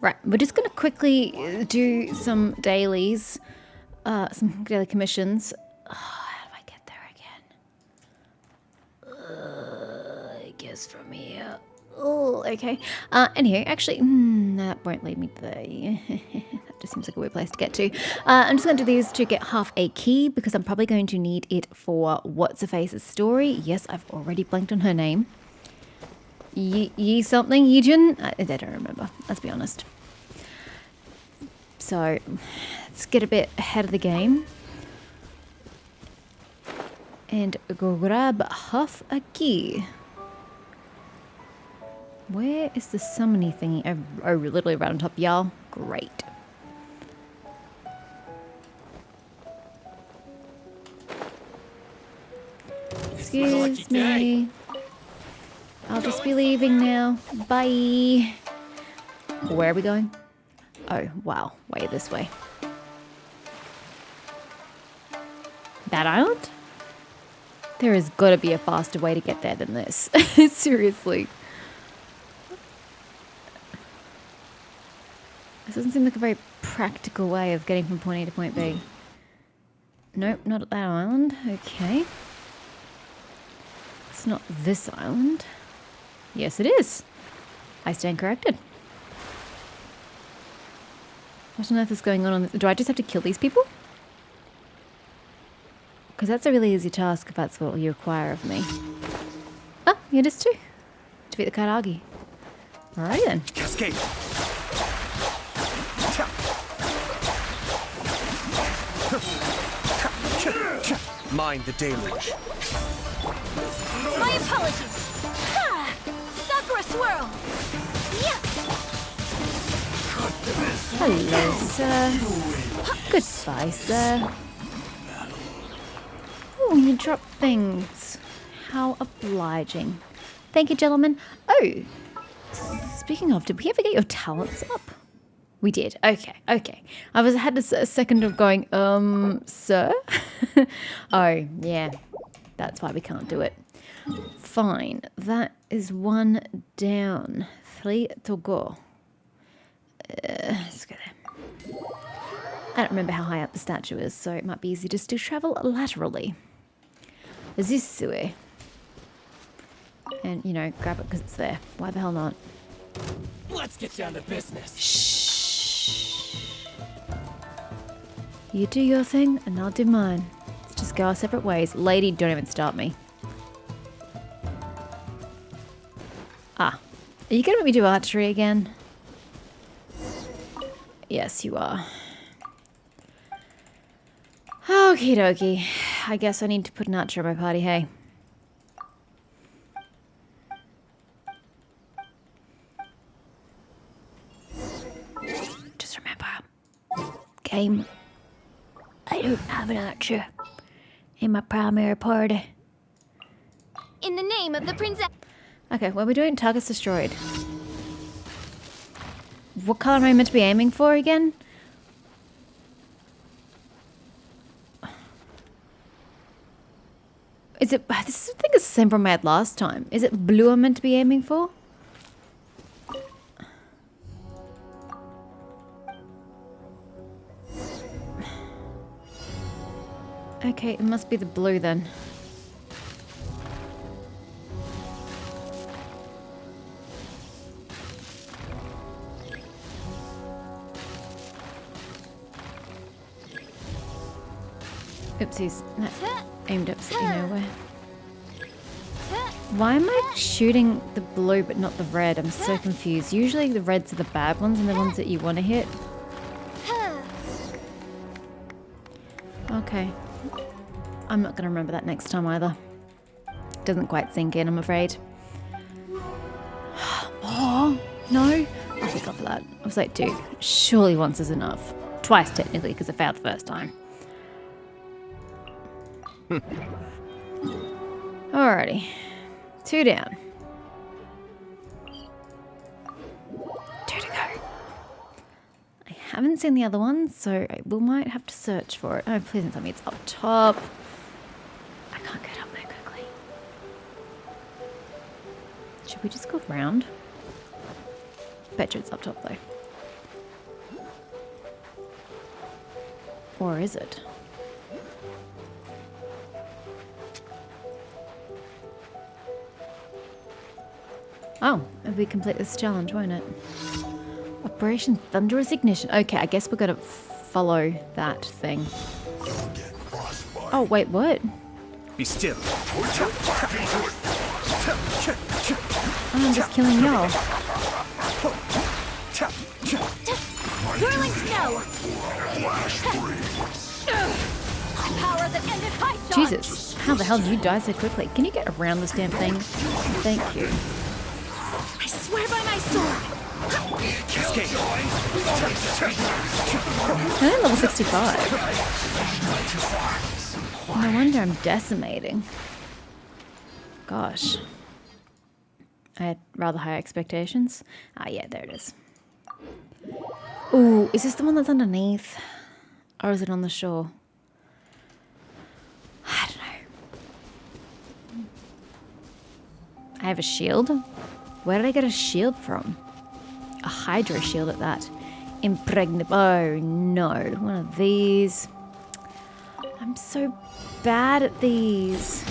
Right, we're just going to quickly do some dailies, some daily commissions. How do I get there again? I guess from here. Oh, okay. Anyway, actually, that won't lead me there. That just seems like a weird place to get to. I'm just going to do these to get half a key because I'm probably going to need it for What's-Her-Face's story. Yes, I've already blanked on her name. Yi something? Yijin? I don't remember, let's be honest. So, let's get a bit ahead of the game. And go grab half a key. Where is the summoning thingy? Oh, literally right on top, y'all. Great. Excuse me. I'll just be leaving now. Bye. Where are we going? Oh, wow. Way this way. That island? There has got to be a faster way to get there than this. Seriously. This doesn't seem like a very practical way of getting from point A to point B. Nope, not at that island. Okay. It's not this island. Yes, it is. I stand corrected. What on earth is going on this? Do I just have to kill these people? Because that's a really easy task if that's what you require of me. Oh, you just too. Defeat the Karagi. Alrighty then. Cascade. Mind the deluge. My apologies. Ha! Sakura swirl. Yeah. Hello, sir. Goodbye, sir. Oh, you dropped things. How obliging. Thank you, gentlemen. Oh, speaking of, did we ever get your talents up? We did. Okay, okay. I had a second of going, sir? Oh, yeah. That's why we can't do it. Fine. That is one down. 3 to go. Let's go there. I don't remember how high up the statue is, so it might be easy just to travel laterally. This way. And, you know, grab it because it's there. Why the hell not? Let's get down to business. Shh. You do your thing, and I'll do mine. Let's just go our separate ways. Lady, don't even start me. Ah. Are you going to make me do archery again? Yes, you are. Okie dokie. I guess I need to put an archer in my party, hey? Just remember, game, I don't have an archer in my primary party. In the name of the princess. Okay, what are we doing? Targets destroyed. What color am I meant to be aiming for again? Is it... This thing is the same from I had last time. Is it blue I'm meant to be aiming for? Okay, it must be the blue then. Oopsies. That aimed absolutely nowhere. Why am I shooting the blue but not the red? I'm so confused. Usually the reds are the bad ones and the ones that you want to hit. Okay. I'm not going to remember that next time either. Doesn't quite sink in, I'm afraid. Oh, no. I think off that. I was like, dude, surely once is enough. Twice, technically, because I failed the first time. Alrighty. 2 down. 2 to go. I haven't seen the other one, so we might have to search for it. Oh, please don't tell me it's up top. I can't get up there quickly. Should we just go round? Bet you it's up top though. Or is it? Oh, if we complete this challenge, won't it? Operation Thunderous Ignition. Okay, I guess we're gonna follow that thing. Oh, wait, what? Be still. I'm just killing y'all. Whirling snow! Power that ended high shot! Jesus, how the hell did you die so quickly? Can you get around this damn thing? Thank you. I swear by my sword! Cascade. I'm at level 65. No wonder I'm decimating. Gosh. I had rather high expectations. Ah, yeah, there it is. Ooh, is this the one that's underneath? Or is it on the shore? I don't know. I have a shield? Where did I get a shield from? A Hydra shield at that. Impregnable. Oh, no. One of these. I'm so bad at these.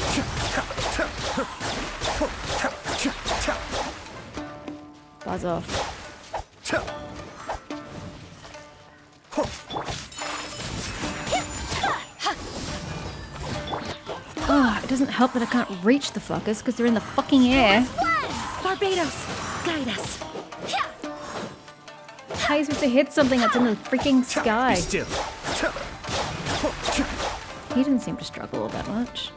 Buzz off. Oh, it doesn't help that I can't reach the fuckers because they're in the fucking air. Barbados, guide us. How are you supposed to hit something that's in the freaking sky? Be still. He didn't seem to struggle all that much.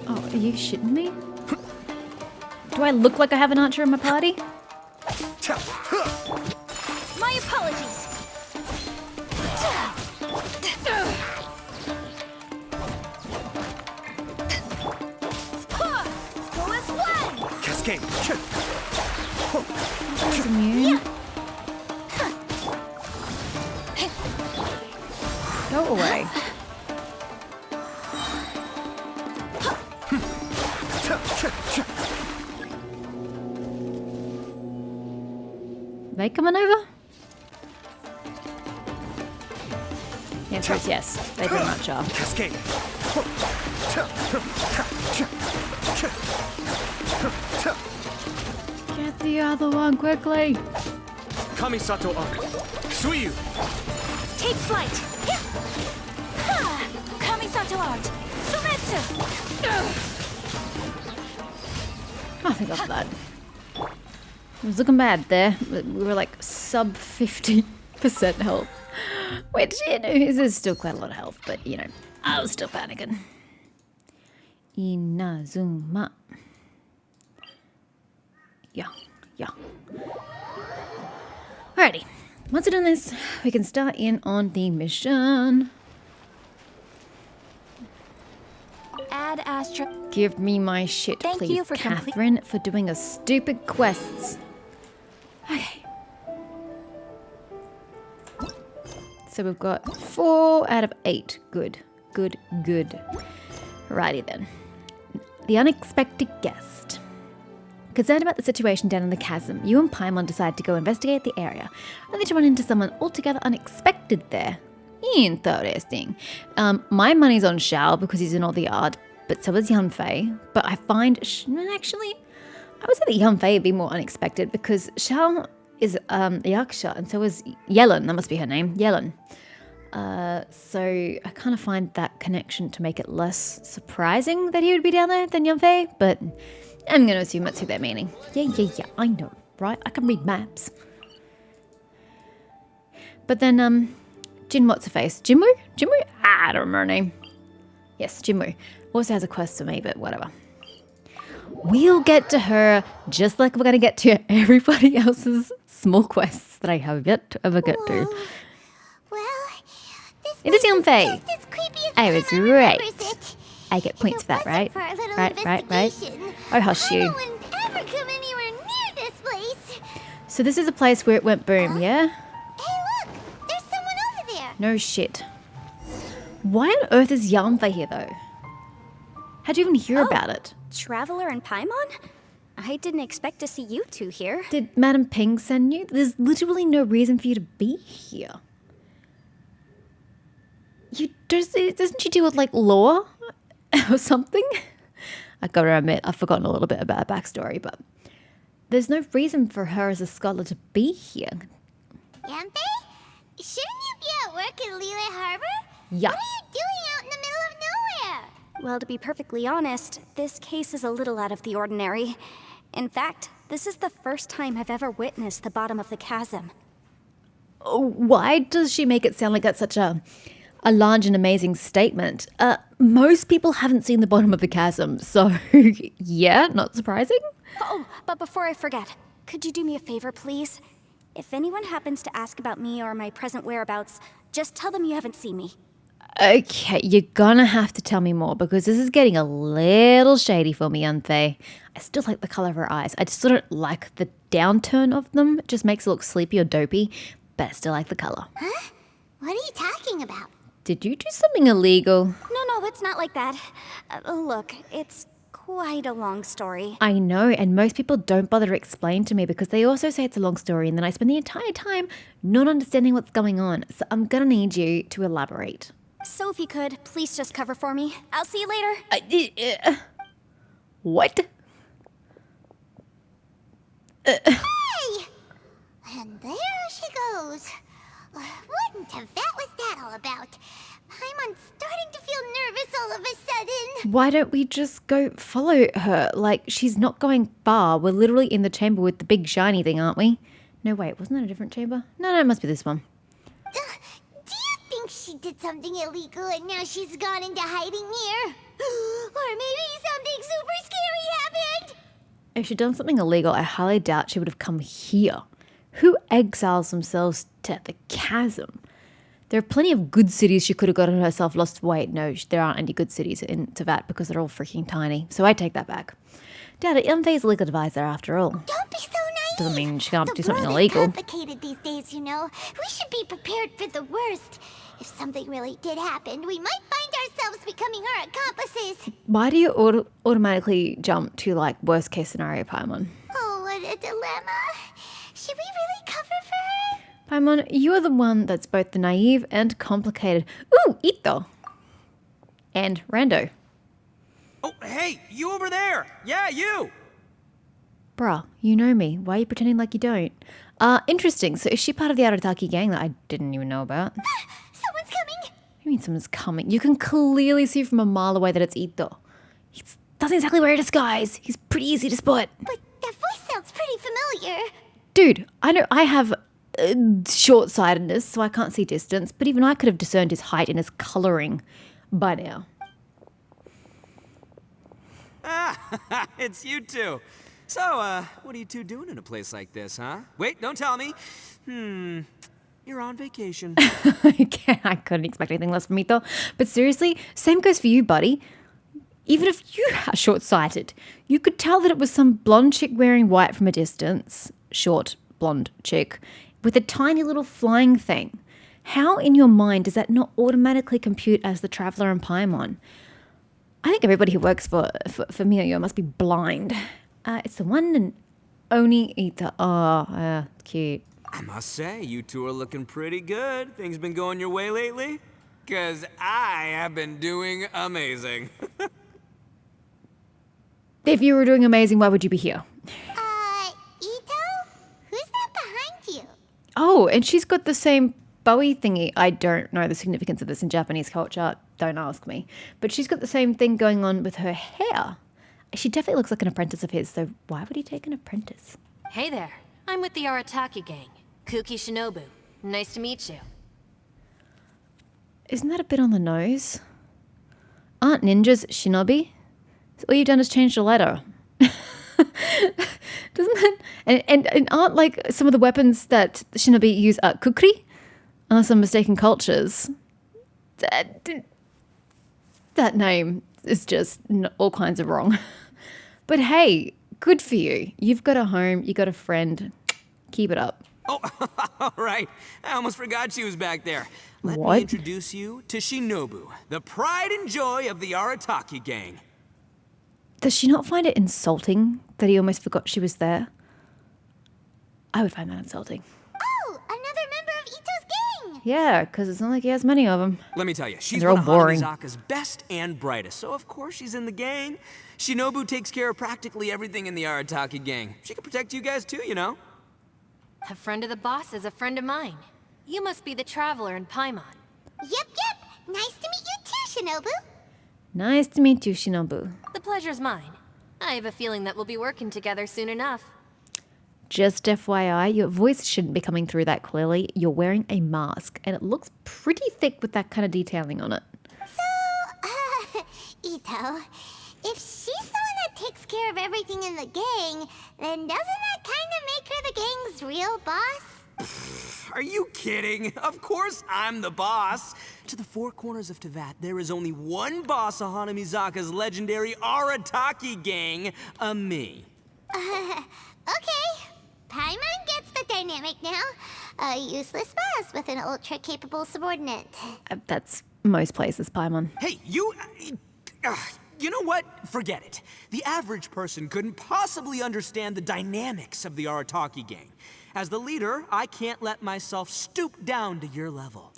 Oh, are you shitting me? Do I look like I have an archer in my party? My apologies. Go as one. Cascade. He's immune. Go away. They coming over? The answer is yes. They pretty much are. Cascade. Get the other one quickly. Kamisato Arc. Suiyu. Take flight. Kamisato art. Sumetsu. I think that's that. It was looking bad there. We were like sub 50% health. Which, you know, is still quite a lot of health, but, you know, I was still panicking. Inazuma. Yeah. Alrighty. Once we've done this, we can start in on the mission. Add Astra. Give me my shit, Thank please, you for Catherine, for doing a stupid quests. Okay. So we've got 4 out of 8. Good. Alrighty then. The unexpected guest. Concerned about the situation down in the chasm, you and Paimon decide to go investigate the area, only to run into someone altogether unexpected there. Interesting. My money's on Xiao because he's in all the art, but so is Yanfei. But I find, actually, I would say that Yanfei would be more unexpected because Xiao is Yaksha, and so is Yellen. That must be her name, Yellen. So I kind of find that connection to make it less surprising that he would be down there than Yanfei, but I'm going to assume that's who they're meaning. Yeah, I know, right? I can read maps. But then, Jin what's-her-face? Jinwoo? I don't remember her name. Yes, Jinwoo. Also has a quest for me, but whatever. We'll get to her just like we're going to get to everybody else's small quests that I have yet to ever get to. Well, It is Yanfei. I was right. It. I get points for that, right? For our little Right. investigation. Oh, hush I you. wouldn't ever come anywhere near this place. So this is a place where it went boom, yeah? Hey, look! There's someone over there. No shit. Why on earth is Yanfei here, though? How'd you even hear about it? Traveler and Paimon? I didn't expect to see you two here. Did Madam Ping send you? There's literally no reason for you to be here. Doesn't she deal with like law or something? I gotta admit, I've forgotten a little bit about her backstory, but there's no reason for her as a scholar to be here. Yampe? Shouldn't you be at work in Lille Harbor? Yeah. What are you doing out in the middle of nowhere? Well, to be perfectly honest, this case is a little out of the ordinary. In fact, this is the first time I've ever witnessed the bottom of the chasm. Why does she make it sound like that's such a large and amazing statement? Most people haven't seen the bottom of the chasm, so yeah, not surprising. Oh, but before I forget, could you do me a favor, please? If anyone happens to ask about me or my present whereabouts, just tell them you haven't seen me. Okay, you're gonna have to tell me more because this is getting a little shady for me, Anthe. I still like the color of her eyes. I just don't like the downturn of them. It just makes it look sleepy or dopey, but I still like the color. Huh? What are you talking about? Did you do something illegal? No, it's not like that. Look, it's quite a long story. I know, and most people don't bother to explain to me because they also say it's a long story and then I spend the entire time not understanding what's going on. So I'm gonna need you to elaborate. So if you could, please just cover for me. I'll see you later. What? Hey! And there she goes. What in Tibet was that all about? I'm starting to feel nervous all of a sudden. Why don't we just go follow her? Like, she's not going far. We're literally in the chamber with the big shiny thing, aren't we? No, wait, wasn't that a different chamber? No, it must be this one. Do you think she did something illegal and now she's gone into hiding here? Or maybe something super scary happened? If she'd done something illegal, I highly doubt she would have come here. Who exiles themselves to the chasm? There are plenty of good cities she could have gotten herself lost. Wait, no, there aren't any good cities in Teyvat because they're all freaking tiny. So I take that back. Doubt it. Yamte's a legal advisor after all. Don't be so naive. Doesn't mean she can't do something The world illegal. is complicated these days, you know. We should be prepared for the worst. If something really did happen, we might find ourselves becoming her accomplices. Why do you automatically jump to, like, worst case scenario, Paimon? Oh, what a dilemma. Should we really cover for her? Paimon, you're the one that's both the naive and complicated. Ooh, Itto. And Rando. Oh, hey, you over there! Yeah, you! Bruh, you know me. Why are you pretending like you don't? Interesting. So is she part of the Arataki gang that I didn't even know about? Someone's coming. What do you mean someone's coming? You can clearly see from a mile away that it's Itto. He doesn't exactly wear a disguise. He's pretty easy to spot. But that voice sounds pretty familiar. Dude, I know I have short-sightedness, so I can't see distance, but even I could have discerned his height and his colouring by now. Ah, it's you two. So, what are you two doing in a place like this, huh? Wait, don't tell me. You're on vacation. I couldn't expect anything less from Itto. But seriously, same goes for you, buddy. Even if you are short-sighted, you could tell that it was some blonde chick wearing white from a distance. Short, blonde chick. With a tiny little flying thing. How in your mind does that not automatically compute as the Traveller and Paimon? I think everybody who works for Miyo must be blind. It's the one and only Itto. Oh, cute. I must say, you two are looking pretty good. Things been going your way lately? 'Cause I have been doing amazing. If you were doing amazing, why would you be here? Itto? Who's that behind you? Oh, and she's got the same Bowie thingy. I don't know the significance of this in Japanese culture. Don't ask me. But she's got the same thing going on with her hair. She definitely looks like an apprentice of his, so why would he take an apprentice? Hey there, I'm with the Arataki gang. Kuki Shinobu. Nice to meet you. Isn't that a bit on the nose? Aren't ninjas shinobi? So all you've done is change the letter. Doesn't that... And aren't, like, some of the weapons that shinobi use kukri? Unless I'm mistaken cultures. That name is just all kinds of wrong. But hey, good for you. You've got a home, you got a friend. Keep it up. Oh, all right. I almost forgot she was back there. Let What? me introduce you to Shinobu, the pride and joy of the Arataki gang. Does she not find it insulting that he almost forgot she was there? I would find that insulting. Oh, another member of Itto's gang! Yeah, because it's not like he has many of them. Let me tell you, she's They're all one of boring. Hanamizaka's best and brightest, so of course she's in the gang. Shinobu takes care of practically everything in the Arataki gang. She can protect you guys too, you know? A friend of the boss is a friend of mine. You must be the traveler in Paimon. Yep. Nice to meet you too, Shinobu. Nice to meet you, Shinobu. The pleasure's mine. I have a feeling that we'll be working together soon enough. Just FYI, your voice shouldn't be coming through that clearly. You're wearing a mask, and it looks pretty thick with that kind of detailing on it. So, Itto, if she's the one that takes care of everything in the gang, then doesn't that kind of make her the gang's real boss? Are you kidding? Of course I'm the boss. To the four corners of Teyvat, there is only one boss of Hanamizaka's legendary Arataki gang, me. Okay. Paimon gets the dynamic now. A useless boss with an ultra-capable subordinate. That's most places, Paimon. Hey, you know what? Forget it. The average person couldn't possibly understand the dynamics of the Arataki gang. As the leader, I can't let myself stoop down to your level.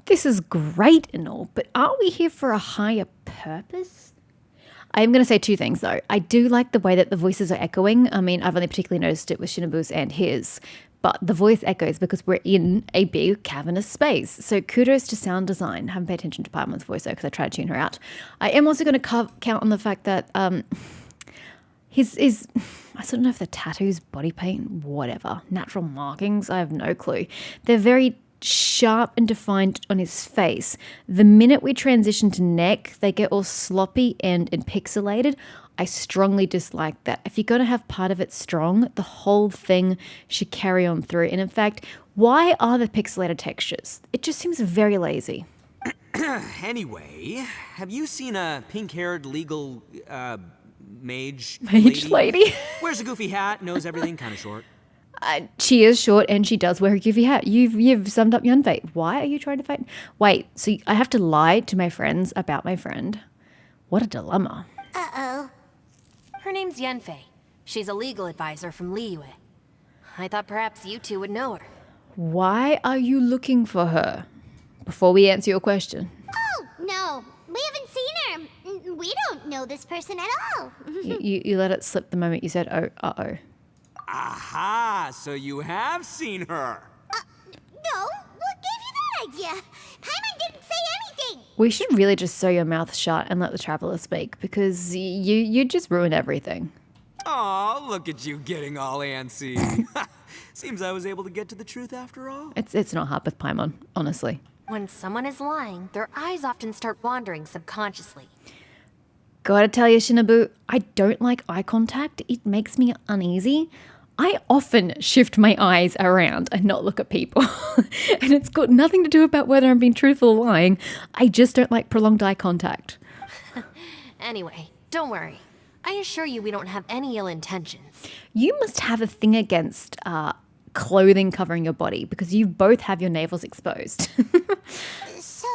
This is great and all, but aren't we here for a higher purpose? I'm going to say two things, though. I do like the way that the voices are echoing. I mean, I've only particularly noticed it with Shinobu's and his, but the voice echoes because we're in a big cavernous space. So kudos to sound design. I haven't paid attention to Paimon's voice, though, because I try to tune her out. I am also going to count on the fact that his I don't know if the tattoos, body paint, whatever, natural markings, I have no clue. They're very sharp and defined on his face. The minute we transition to neck, they get all sloppy and pixelated. I strongly dislike that. If you're going to have part of it strong, the whole thing should carry on through. And in fact, why are the pixelated textures? It just seems very lazy. Anyway, have you seen a pink-haired legal mage Lady? Wears a goofy hat, knows everything, kind of short. She is short and she does wear a goofy hat. You've summed up Yunfei. Why are you trying to fight? Wait, so I have to lie to my friends about my friend? What a dilemma. Uh-oh. Her name's Yenfei. She's a legal advisor from Liyue. I thought perhaps you two would know her. Why are you looking for her? Before we answer your question. Oh, no. We haven't seen her. We don't know this person at all. You let it slip the moment you said, oh, uh-oh. Aha, so you have seen her. No, what gave you that idea? Paimon didn't say anything. We should really just sew your mouth shut and let the traveler speak, because you just ruined everything. Aw, look at you getting all antsy. Seems I was able to get to the truth after all. It's not hard with Paimon, honestly. When someone is lying, their eyes often start wandering subconsciously. Gotta tell you, Shinobu, I don't like eye contact. It makes me uneasy. I often shift my eyes around and not look at people. And it's got nothing to do about whether I'm being truthful or lying. I just don't like prolonged eye contact. Anyway, don't worry. I assure you we don't have any ill intentions. You must have a thing against clothing covering your body because you both have your navels exposed. So,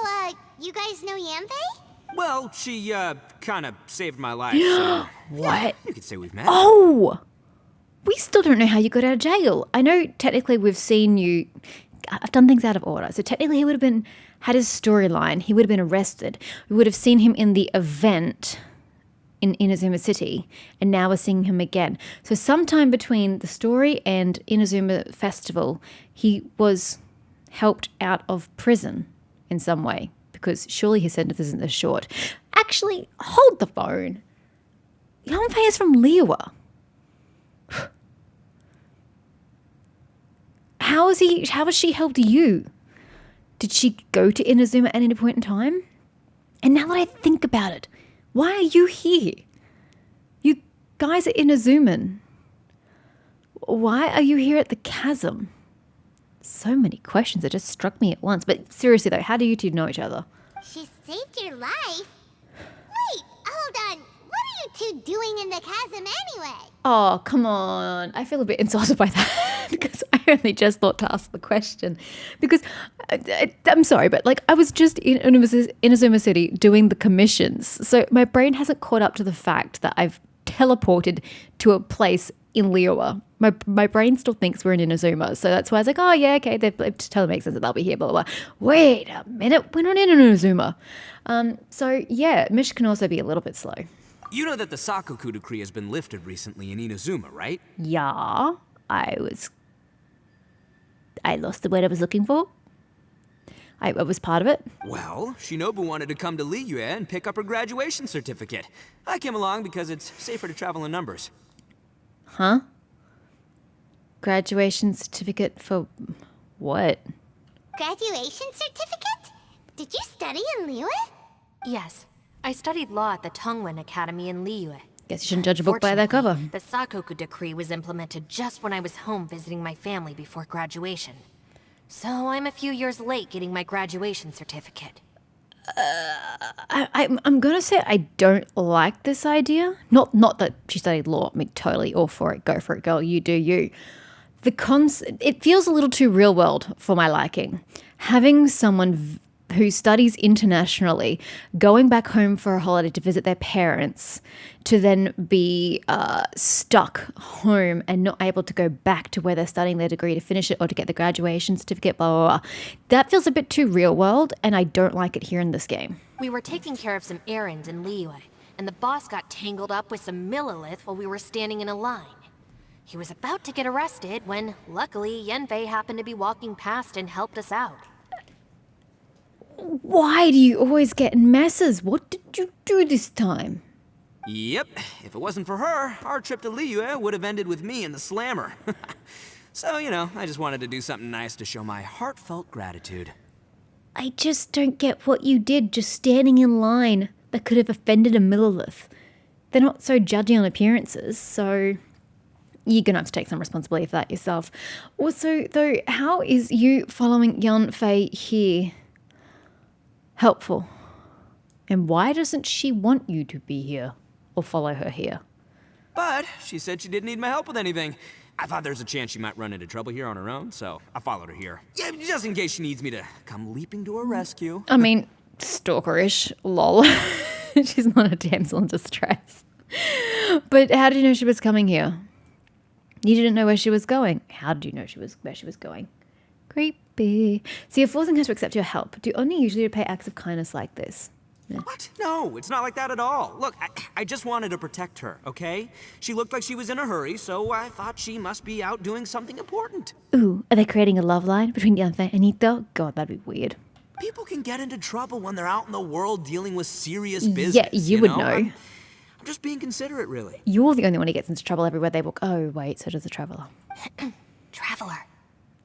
you guys know Yanfei? Well, she, kind of saved my life, so... What? You could say we've met. Oh! We still don't know how you got out of jail. I know technically we've seen you... I've done things out of order. So technically he would have had his storyline. He would have been arrested. We would have seen him in the event in Inazuma City. And now we're seeing him again. So sometime between the story and Inazuma Festival, he was helped out of prison in some way. Because surely his sentence isn't this short. Actually, hold the phone. Yanfei is from Liyue. How has she helped you? Did she go to Inazuma at any point in time? And now that I think about it, why are you here? You guys are Inazuman. Why are you here at the Chasm? So many questions that just struck me at once. But seriously though, how do you two know each other? She saved your life? Wait, hold on. What are you two doing in the chasm anyway? Oh, come on. I feel a bit insulted by that because I only just thought to ask the question. Because, I'm sorry, but like I was just in Inazuma City doing the commissions. So my brain hasn't caught up to the fact that I've teleported to a place in Liyue. My brain still thinks we're in Inazuma, so that's why I was like, oh yeah, okay, they've totally makes sense that they'll be here, blah, blah, blah. Wait a minute, we're not in Inazuma. So yeah, Mish can also be a little bit slow. You know that the Sakoku decree has been lifted recently in Inazuma, right? Yeah, I lost the word I was looking for. I was part of it. Well, Shinobu wanted to come to Liyue and pick up her graduation certificate. I came along because it's safer to travel in numbers. Huh? Graduation certificate for what? Graduation certificate? Did you study in Liyue? Yes. I studied law at the Tongwen Academy in Liyue. Guess you shouldn't judge a book by their cover. The Sakoku decree was implemented just when I was home visiting my family before graduation. So I'm a few years late getting my graduation certificate. I'm gonna say I don't like this idea. Not that she studied law. I mean, totally all for it. Go for it, girl. You do you. It feels a little too real world for my liking. Having someone who studies internationally going back home for a holiday to visit their parents to then be stuck home and not able to go back to where they're studying their degree to finish it or to get the graduation certificate, blah, blah, blah. That feels a bit too real world, and I don't like it here in this game. We were taking care of some errands in Liyue, and the boss got tangled up with some Millilith while we were standing in a line. He was about to get arrested when, luckily, Yenfei happened to be walking past and helped us out. Why do you always get in messes? What did you do this time? Yep, if it wasn't for her, our trip to Liyue would have ended with me and the slammer. So, you know, I just wanted to do something nice to show my heartfelt gratitude. I just don't get what you did just standing in line that could have offended a Millilith. They're not so judgy on appearances, so you're going to have to take some responsibility for that yourself. Also, though, how is you following Yanfei here helpful? And why doesn't she want you to be here or follow her here? But she said she didn't need my help with anything. I thought there's a chance she might run into trouble here on her own, so I followed her here. Yeah, just in case she needs me to come leaping to her rescue. I mean, stalkerish, lol. She's not a damsel in distress. But how did you know she was coming here? You didn't know where she was going. How did you know where she was going? Creepy. So you're forcing her to accept your help. Do you only usually repay acts of kindness like this? Yeah. What? No, it's not like that at all. Look, I just wanted to protect her, okay? She looked like she was in a hurry, so I thought she must be out doing something important. Ooh, are they creating a love line between Yanfei and Itto? God, that'd be weird. People can get into trouble when they're out in the world dealing with serious business. Yeah, you would know. I'm just being considerate, really. You're the only one who gets into trouble everywhere they walk. Oh, wait, so does the Traveler. Traveler.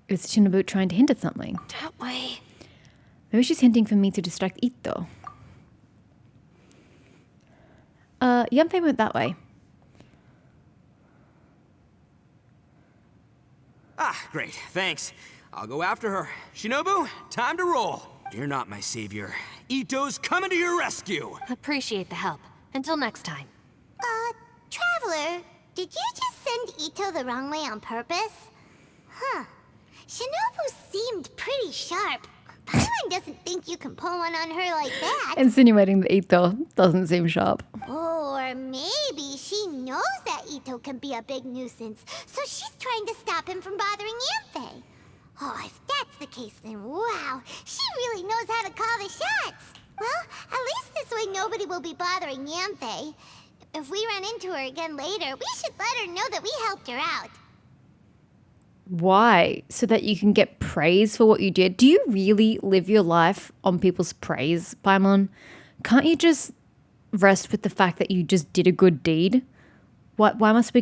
Is Shinobu trying to hint at something? That way. Maybe she's hinting for me to distract Itto. Yanfei went that way. Ah, great, thanks. I'll go after her. Shinobu, time to roll. You're not my savior. Itto's coming to your rescue. Appreciate the help. Until next time. Traveler, did you just send Itto the wrong way on purpose? Huh. Shinobu seemed pretty sharp. Paimon doesn't think you can pull one on her like that. Insinuating that Itto doesn't seem sharp. Or maybe she knows that Itto can be a big nuisance, so she's trying to stop him from bothering Yanfei. Oh, if that's the case, then wow, she really knows how to call the shots. Well, at least this way nobody will be bothering Yanfei. If we run into her again later, we should let her know that we helped her out. Why? So that you can get praise for what you did? Do you really live your life on people's praise, Paimon? Can't you just rest with the fact that you just did a good deed? Why must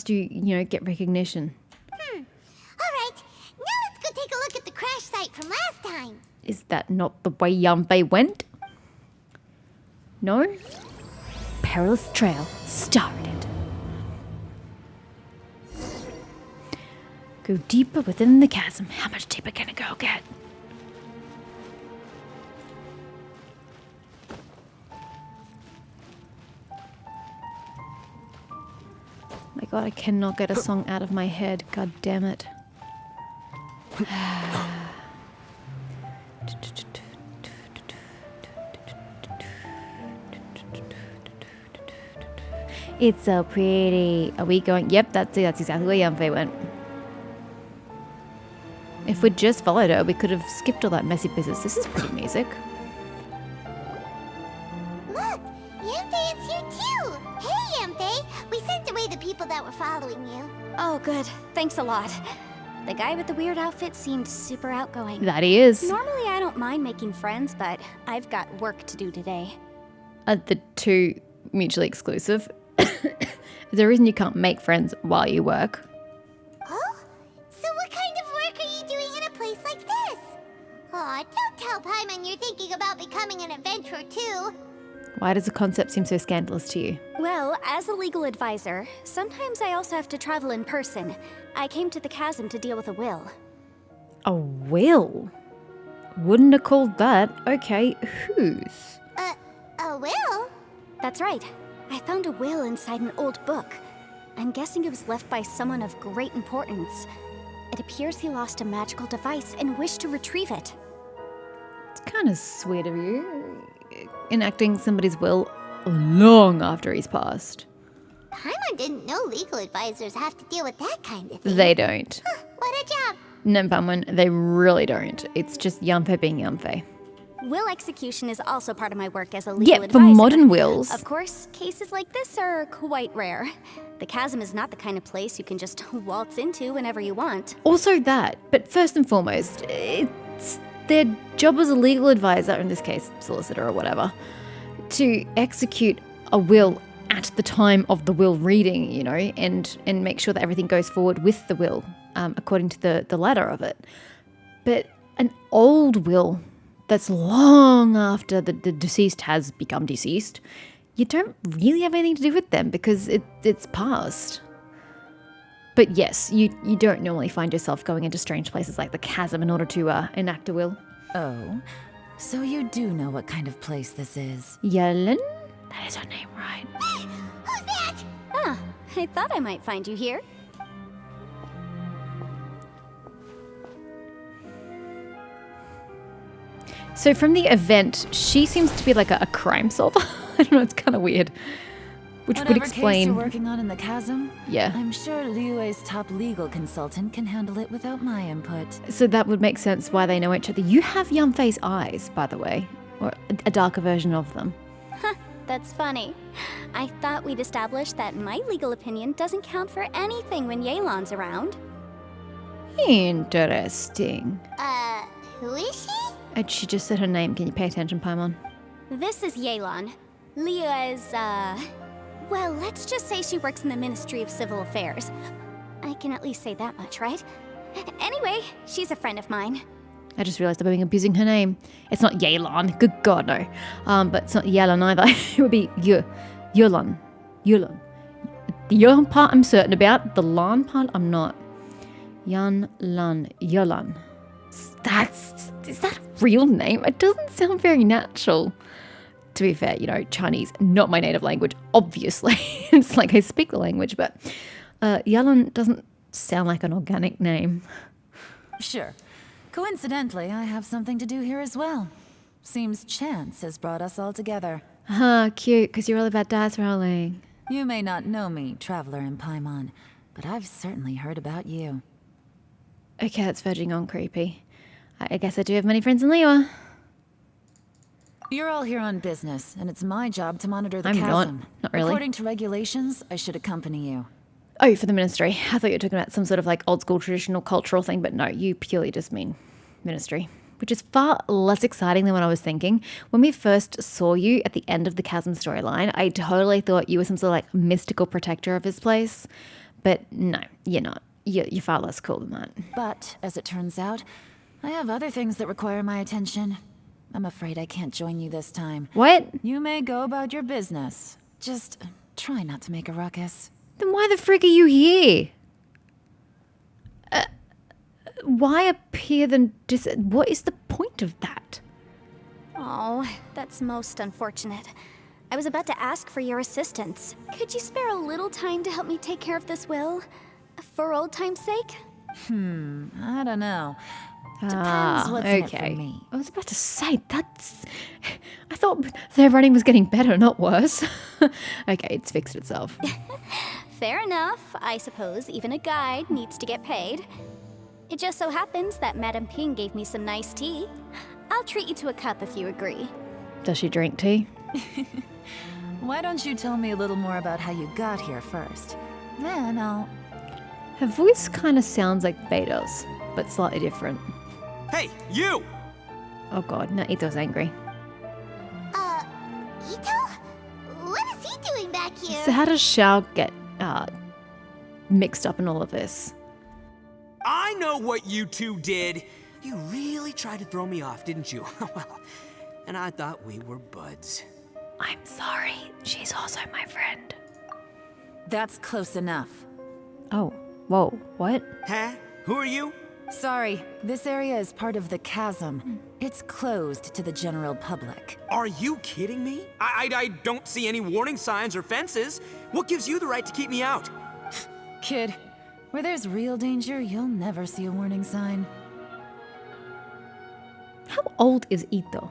you get recognition? All right, now let's go take a look at the crash site from last time. Is that not the way Yanfei went? No? Perilous trail started. Go deeper within the chasm. How much deeper can a girl get? My god, I cannot get a song out of my head. God damn it. It's so pretty. Are we going? Yep, that's exactly where Yanfei went. If we'd just followed her, we could have skipped all that messy business. This is pretty music. Look, Yanfei is here too. Hey, Yanfei. We sent away the people that were following you. Oh, good. Thanks a lot. The guy with the weird outfit seemed super outgoing. That he is. Normally, I don't mind making friends, but I've got work to do today. Are the two mutually exclusive? Is there a reason you can't make friends while you work? Oh? So what kind of work are you doing in a place like this? Aw, don't tell Paimon you're thinking about becoming an adventurer too. Why does the concept seem so scandalous to you? Well, as a legal advisor, sometimes I also have to travel in person. I came to the Chasm to deal with a will. A will? Wouldn't have called that. Okay, whose? A will? That's right. I found a will inside an old book. I'm guessing it was left by someone of great importance. It appears he lost a magical device and wished to retrieve it. It's kind of sweet of you. Enacting somebody's will long after he's passed. Paimon didn't know legal advisors have to deal with that kind of thing. They don't. Huh, what a job. No, Paimon, they really don't. It's just Yanfei being Yanfei. Will execution is also part of my work as a legal Yeah, advisor. for modern wills. Of course, cases like this are quite rare. The Chasm is not the kind of place you can just waltz into whenever you want. Also that, but first and foremost, it's their job as a legal advisor, in this case, solicitor or whatever, to execute a will at the time of the will reading, you know, and make sure that everything goes forward with the will, according to the letter of it. But an old will that's long after the deceased has become deceased, you don't really have anything to do with them because it's past. But yes, you don't normally find yourself going into strange places like the Chasm in order to enact a will. Oh, so you do know what kind of place this is? Yellen? That is her name, right? Who's that? Ah, I thought I might find you here. So from the event, she seems to be like a crime solver. I don't know, it's kind of weird. Which Whatever would explain... case you're working on in the Chasm, Yeah. I'm sure Liyue's top legal consultant can handle it without my input. So that would make sense why they know each other. You have Yanfei's eyes, by the way. Or a darker version of them. That's funny. I thought we'd established that my legal opinion doesn't count for anything when Yelan's around. Interesting. Who is she? And she just said her name. Can you pay attention, Paimon? This is Yelan. Liyue's, well, let's just say she works in the Ministry of Civil Affairs. I can at least say that much, right? Anyway, she's a friend of mine. I just realized I'm abusing her name. It's not Yelan. Good God, no. But it's not Yelan either. It would be Yulan. Yulan. The Yulan part I'm certain about. The Lan part I'm not. Yan Lan Yulan. Is that a real name? It doesn't sound very natural. To be fair, you know, Chinese, not my native language, obviously. It's like I speak the language, but Yalan doesn't sound like an organic name. Sure. Coincidentally, I have something to do here as well. Seems chance has brought us all together. Cute, because you're all about dice rolling. You may not know me, Traveler in Paimon, but I've certainly heard about you. Okay, that's verging on creepy. I guess I do have many friends in Liyue. You're all here on business, and it's my job to monitor the I'm Chasm. not really. According to regulations, I should accompany you. Oh, for the ministry. I thought you were talking about some sort of like old school traditional cultural thing, but no, you purely just mean ministry. Which is far less exciting than what I was thinking. When we first saw you at the end of the Chasm storyline, I totally thought you were some sort of like mystical protector of this place. But no, you're not. You're far less cool than that. But, as it turns out, I have other things that require my attention. I'm afraid I can't join you this time. What? You may go about your business. Just try not to make a ruckus. Then why the frig are you here? Why appear then what is the point of that? Oh, that's most unfortunate. I was about to ask for your assistance. Could you spare a little time to help me take care of this will? For old time's sake? I don't know. Depends what's in it for okay. me. I was about to say, I thought their running was getting better, not worse. Okay, it's fixed itself. Fair enough. I suppose even a guide needs to get paid. It just so happens that Madame Ping gave me some nice tea. I'll treat you to a cup if you agree. Does she drink tea? Why don't you tell me a little more about how you got here first? Then I'll... Her voice kind of sounds like Beta's, but slightly different. Hey, you! Oh god, now Itto's angry. Itto? What is he doing back here? So how does Xiao get mixed up in all of this? I know what you two did. You really tried to throw me off, didn't you? Well, and I thought we were buds. I'm sorry, she's also my friend. That's close enough. Oh, whoa, what? Huh? Who are you? Sorry, this area is part of the Chasm. It's closed to the general public. Are you kidding me? I don't see any warning signs or fences. What gives you the right to keep me out? Kid, where there's real danger, you'll never see a warning sign. How old is Itto?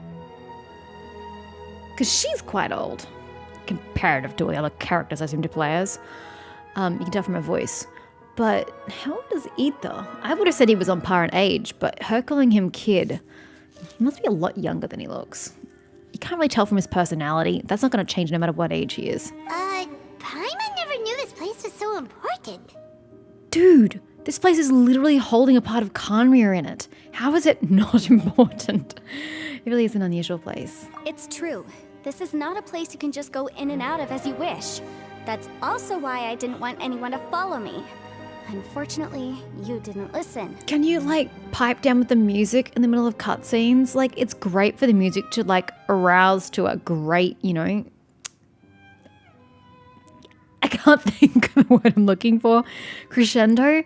Because she's quite old, comparative to all the other characters I seem to play as. You can tell from her voice. But how old is Aether? I would have said he was on par in age, but her calling him kid, he must be a lot younger than he looks. You can't really tell from his personality. That's not going to change no matter what age he is. Paimon never knew this place was so important. Dude, this place is literally holding a part of Khanria in it. How is it not important? It really is an unusual place. It's true. This is not a place you can just go in and out of as you wish. That's also why I didn't want anyone to follow me. Unfortunately, you didn't listen. Can you, pipe down with the music in the middle of cutscenes? It's great for the music to, arouse to a great, I can't think of the word I'm looking for. Crescendo.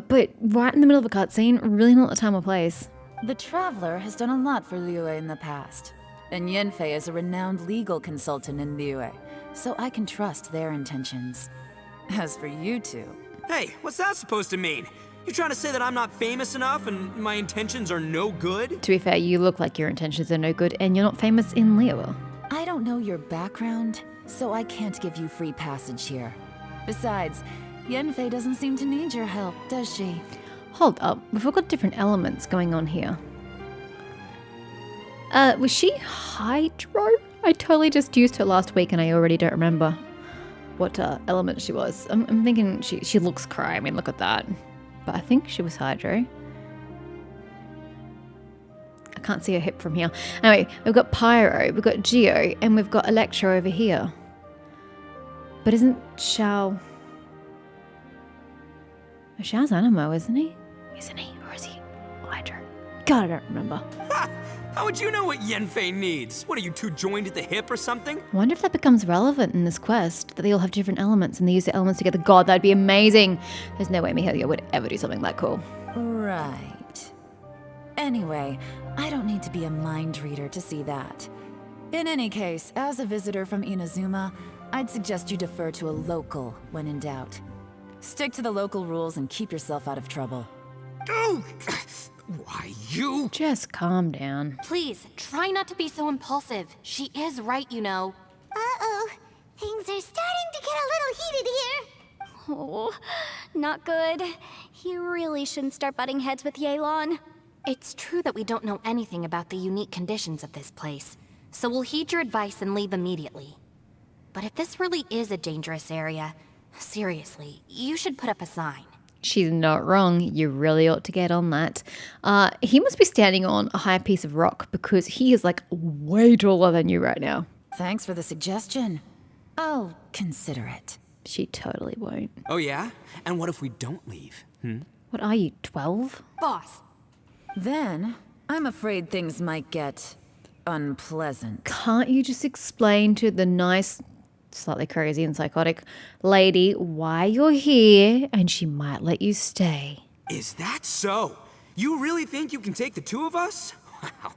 But right in the middle of a cutscene, really not the time or place. The Traveler has done a lot for Liyue in the past. And Yanfei is a renowned legal consultant in Liyue, so I can trust their intentions. As for you two... Hey, what's that supposed to mean? You trying to say that I'm not famous enough and my intentions are no good? To be fair, you look like your intentions are no good and you're not famous in Liyue. I don't know your background, so I can't give you free passage here. Besides, Yanfei doesn't seem to need your help, does she? Hold up, we've all got different elements going on here. Was she Hydro? I totally just used her last week and I already don't remember what element she was. I'm thinking she looks cry. I mean, look at that. But I think she was Hydro. I can't see her hip from here. Anyway, we've got Pyro, we've got Geo, and we've got Electro over here. But isn't Xiao... Xiao's Animo, isn't he? Isn't he? Or is he Hydro? God, I don't remember. Ha! How would you know what Yanfei needs? What, are you two joined at the hip or something? I wonder if that becomes relevant in this quest, that they all have different elements and they use the elements together. God, that'd be amazing. There's no way Mihalia would ever do something that cool. Right. Anyway, I don't need to be a mind reader to see that. In any case, as a visitor from Inazuma, I'd suggest you defer to a local when in doubt. Stick to the local rules and keep yourself out of trouble. Oh, why you? Just calm down. Please, try not to be so impulsive. She is right, you know. Uh-oh. Things are starting to get a little heated here. Oh, not good. He really shouldn't start butting heads with Yelan. It's true that we don't know anything about the unique conditions of this place, so we'll heed your advice and leave immediately. But if this really is a dangerous area, seriously, you should put up a sign. She's not wrong. You really ought to get on that. He must be standing on a high piece of rock because he is way taller than you right now. Thanks for the suggestion. I'll consider it. She totally won't. Oh yeah? And what if we don't leave? What are you, 12? Boss, Then, I'm afraid things might get unpleasant. Can't you just explain to the nice, slightly crazy and psychotic lady why you're here and she might let you stay? Is that so? You really think you can take the two of us? Wow.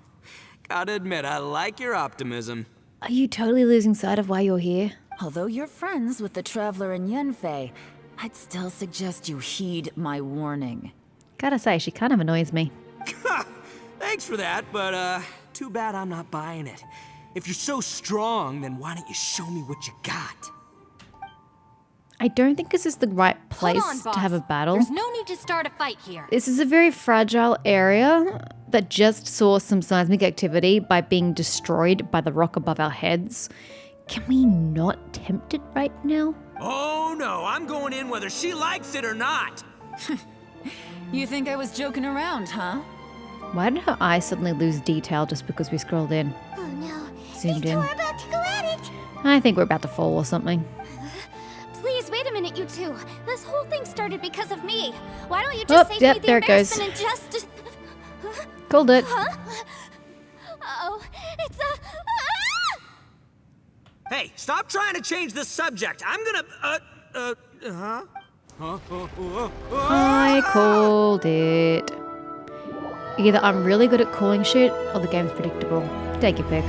Gotta admit, I like your optimism. Are you totally losing sight of why you're here? Although you're friends with the Traveler and Yanfei, I'd still suggest you heed my warning. Gotta say, she kind of annoys me. Thanks for that, but too bad I'm not buying it. If you're so strong, then why don't you show me what you got? I don't think this is the right place Hold on, boss. to have a battle. There's no need to start a fight here. This is a very fragile area that just saw some seismic activity by being destroyed by the rock above our heads. Can we not tempt it right now? Oh no, I'm going in whether she likes it or not. You think I was joking around, huh? Why did her eyes suddenly lose detail just because we scrolled in? Oh no, Zoomed these two in. are about to go at it. I think we're about to fall or something. Please, wait a minute, you two. This whole thing started because of me. Why don't you just save yep, me the there it goes. embarrassment and just... Called it. Huh? Oh, it's a... Hey, stop trying to change the subject. I'm gonna, I called it. Either I'm really good at calling shit or the game's predictable. Take your pick.